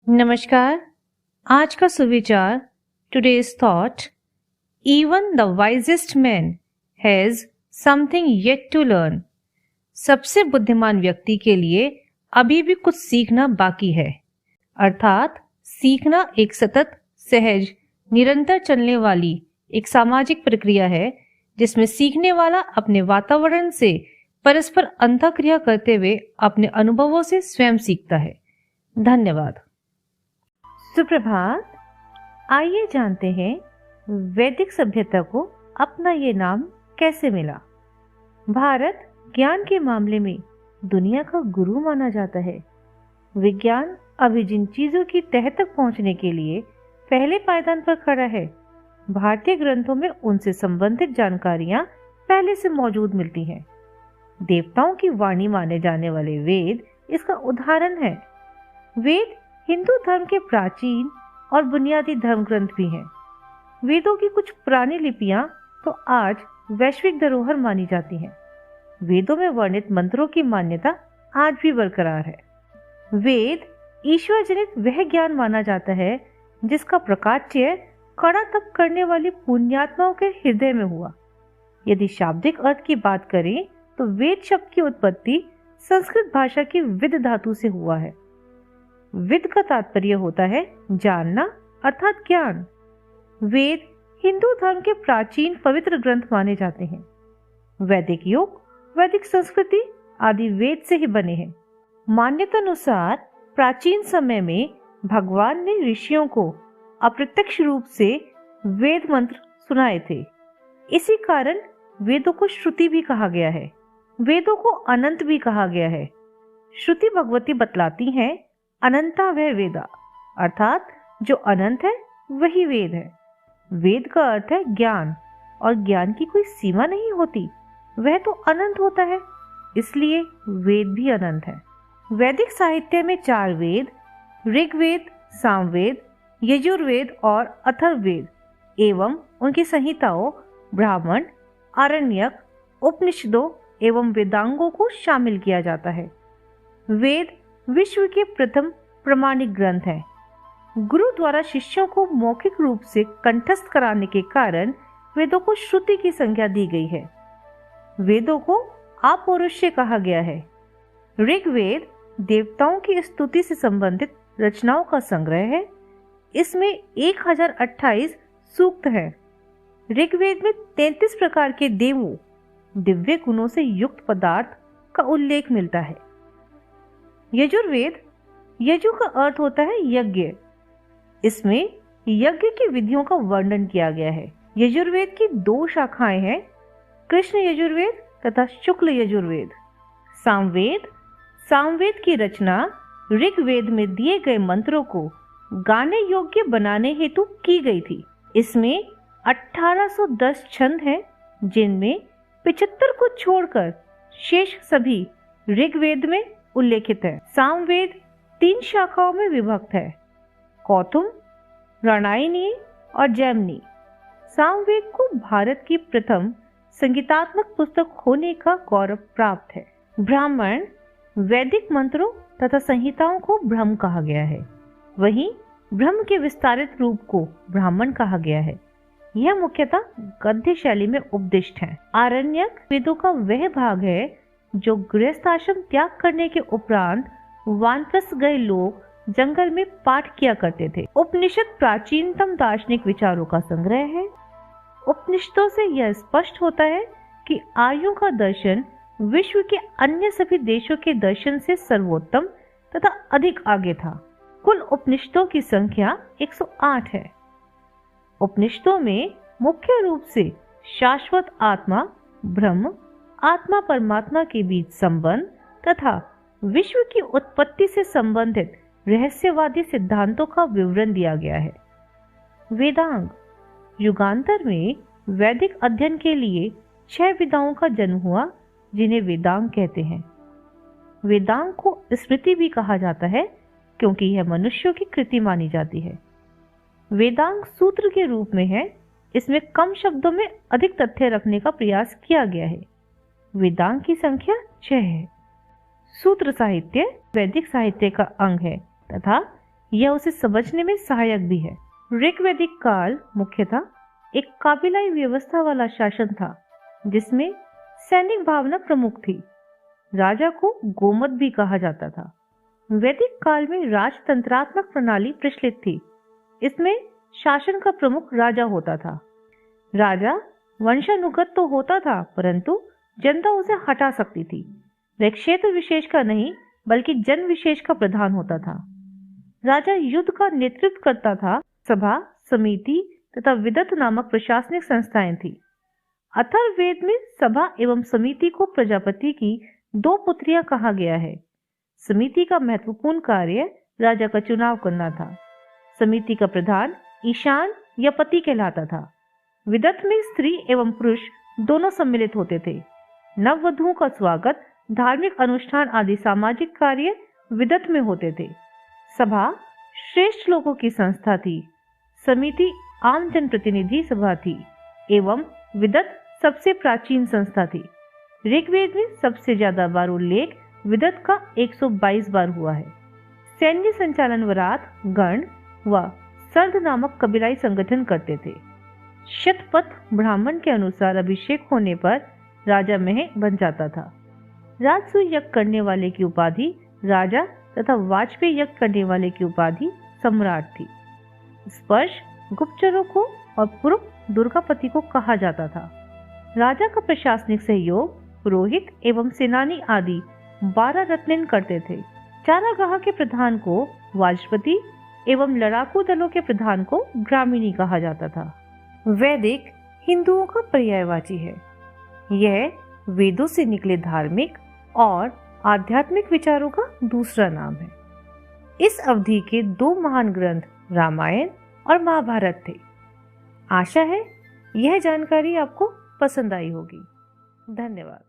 नमस्कार। आज का सुविचार today's thought, even the wisest man has something yet to learn. सबसे बुद्धिमान व्यक्ति के लिए अभी भी कुछ सीखना बाकी है। अर्थात सीखना एक सतत, सहज, निरंतर चलने वाली एक सामाजिक प्रक्रिया है जिसमें सीखने वाला अपने वातावरण से परस्पर अंतःक्रिया करते हुए अपने अनुभवों से स्वयं सीखता है। धन्यवाद। सुप्रभात। आइए जानते हैं वैदिक सभ्यता को अपना ये नाम कैसे मिला। भारत ज्ञान के मामले में दुनिया का गुरु माना जाता है। विज्ञान अभी जिन चीजों की तह तक पहुंचने के लिए पहले पायदान पर खड़ा है, भारतीय ग्रंथों में उनसे संबंधित जानकारियां पहले से मौजूद मिलती हैं। देवताओं की वाणी माने जाने वाले वेद इसका उदाहरण है। वेद हिंदू धर्म के प्राचीन और बुनियादी धर्म ग्रंथ भी हैं। वेदों की कुछ पुरानी लिपियां तो आज वैश्विक धरोहर मानी जाती हैं। वेदों में वर्णित मंत्रों की मान्यता आज भी बरकरार है। वेद ईश्वर जनित वह ज्ञान माना जाता है जिसका प्रकाश्य कड़ा तप करने वाली पुण्यात्माओं के हृदय में हुआ। यदि शाब्दिक अर्थ की बात करें तो वेद शब्द की उत्पत्ति संस्कृत भाषा की विद धातु से हुआ है। विद का तात्पर्य होता है जानना अर्थात ज्ञान। वेद हिंदू धर्म के प्राचीन पवित्र ग्रंथ माने जाते हैं। वैदिक युग, वैदिक संस्कृति आदि वेद से ही बने हैं। मान्यता अनुसार प्राचीन समय में भगवान ने ऋषियों को अप्रत्यक्ष रूप से वेद मंत्र सुनाए थे। इसी कारण वेदों को श्रुति भी कहा गया है। वेदों को अनंत भी कहा गया है। श्रुति भगवती बतलाती हैं, अनंता वह वेदा, अर्थात जो अनंत है वही वेद है। वेद का अर्थ है ज्ञान, और ज्ञान की कोई सीमा नहीं होती, वह तो अनंत होता है, इसलिए वेद भी अनंत है। वैदिक साहित्य में 4 वेद, ऋग्वेद, सामवेद, यजुर्वेद और अथर्ववेद एवं उनकी संहिताओं, ब्राह्मण, आरण्यक, उपनिषदों एवं वेदांगों को शामिल किया जाता है। वेद विश्व के प्रथम प्रमाणिक ग्रंथ हैं। गुरु द्वारा शिष्यों को मौखिक रूप से कंठस्थ कराने के कारण वेदों को श्रुति की संज्ञा दी गई है। वेदों को अपौरुषेय कहा गया है। ऋग्वेद देवताओं की स्तुति से संबंधित रचनाओं का संग्रह है। इसमें 1028 सूक्त हैं। ऋग्वेद में 33 प्रकार के देवों, दिव्य गुणों से युक्त पदार्थ का उल्लेख मिलता है। यजुर्वेद, यजु का अर्थ होता है यज्ञ। इसमें यज्ञ की विधियों का वर्णन किया गया है। यजुर्वेद की 2 शाखाएं हैं, कृष्ण यजुर्वेद तथा शुक्ल यजुर्वेद। सामवेद, सामवेद की रचना ऋग्वेद में दिए गए मंत्रों को गाने योग्य बनाने हेतु की गई थी। इसमें 1810 छंद हैं, जिनमें 75 को छोड़कर शेष सभी ऋग्वेद में उल्लेखित है। सामवेद 3 शाखाओं में विभक्त है, कौतुम, रणयनीय और जैमिनी। सामवेद को भारत की प्रथम संगीतात्मक पुस्तक होने का गौरव प्राप्त है। ब्राह्मण, वैदिक मंत्रों तथा संहिताओं को ब्रह्म कहा गया है। वहीं ब्रह्म के विस्तारित रूप को ब्राह्मण कहा गया है। यह मुख्यतः गद्य शैली में उपदिष्ट है। आरण्यक वेदों का वह भाग है जो गृहस्थाश्रम त्याग करने के उपरांत वानप्रस्थ गए लोग जंगल में पाठ किया करते थे। उपनिषद प्राचीनतम दार्शनिक विचारों का संग्रह है। उपनिषदों से यह स्पष्ट होता है कि आर्यों का दर्शन विश्व के अन्य सभी देशों के दर्शन से सर्वोत्तम तथा अधिक आगे था। कुल उपनिषदों की संख्या 108 है। उपनिषदों में मुख्य रूप से शाश्वत आत्मा, ब्रह्म, आत्मा परमात्मा के बीच संबंध तथा विश्व की उत्पत्ति से संबंधित रहस्यवादी सिद्धांतों का विवरण दिया गया है। वेदांग, युगांतर में वैदिक अध्ययन के लिए 6 विधाओं का जन्म हुआ, जिन्हें वेदांग कहते हैं। वेदांग को स्मृति भी कहा जाता है क्योंकि यह मनुष्यों की कृति मानी जाती है। वेदांग सूत्र के रूप में है। इसमें कम शब्दों में अधिक तथ्य रखने का प्रयास किया गया है। वेदांग की संख्या 6 है। सूत्र साहित्य वैदिक साहित्य का अंग है तथा यह उसे समझने में सहायक भी है। ऋग्वैदिक काल मुख्यतः एक काबिलाई व्यवस्था वाला शासन था, जिसमें सैनिक भावना प्रमुख थी। राजा को गोमत भी कहा जाता था। वैदिक काल में राजतंत्रात्मक प्रणाली प्रचलित थी। इसमें शासन का प्रमुख राजा होता था। राजा वंशानुगत तो होता था, परंतु जनता उसे हटा सकती थी। वह क्षेत्र विशेष का नहीं, बल्कि जन विशेष का प्रधान होता था। राजा युद्ध का नेतृत्व करता था। सभा, समिति तथा विदत नामक प्रशासनिक संस्थाएं थी। अथर्ववेद में सभा एवं समिति को प्रजापति की 2 पुत्रियां कहा गया है। समिति का महत्वपूर्ण कार्य राजा का चुनाव करना था। समिति का प्रधान ईशान या पति कहलाता था। विदत में स्त्री एवं पुरुष दोनों सम्मिलित होते थे। नववधुओं का स्वागत, धार्मिक अनुष्ठान आदि सामाजिक कार्य विदत में होते थे। सभा श्रेष्ठ लोगों की संस्था थी। समिति आम जनप्रतिनिधि सभा थी एवं विदत सबसे प्राचीन संस्था थी। ऋग्वेद में सबसे ज्यादा बार उल्लेख विदत का 122 बार हुआ है। सैन्य संचालन वरात, गण व सर्द नामक कबीलाई संगठन करते थे। शतपथ ब्राह्मण के अनुसार अभिषेक होने पर राजा मेह बन जाता था। राजसूय यज्ञ करने वाले की उपाधि राजा तथा वाजपेयी यज्ञ करने वाले की उपाधि सम्राट थी। स्पर्श गुप्तचरों को और पुरुष दुर्गापति को कहा जाता था। राजा का प्रशासनिक सहयोग पुरोहित एवं सेनानी आदि 12 रत्न करते थे। चारागाह के प्रधान को वाजपति एवं लड़ाकू दलों के प्रधान को ग्रामीणी कहा जाता था। वैदिक हिंदुओं का पर्यायवाची है। यह वेदों से निकले धार्मिक और आध्यात्मिक विचारों का दूसरा नाम है। इस अवधि के 2 महान ग्रंथ रामायण और महाभारत थे। आशा है यह जानकारी आपको पसंद आई होगी। धन्यवाद।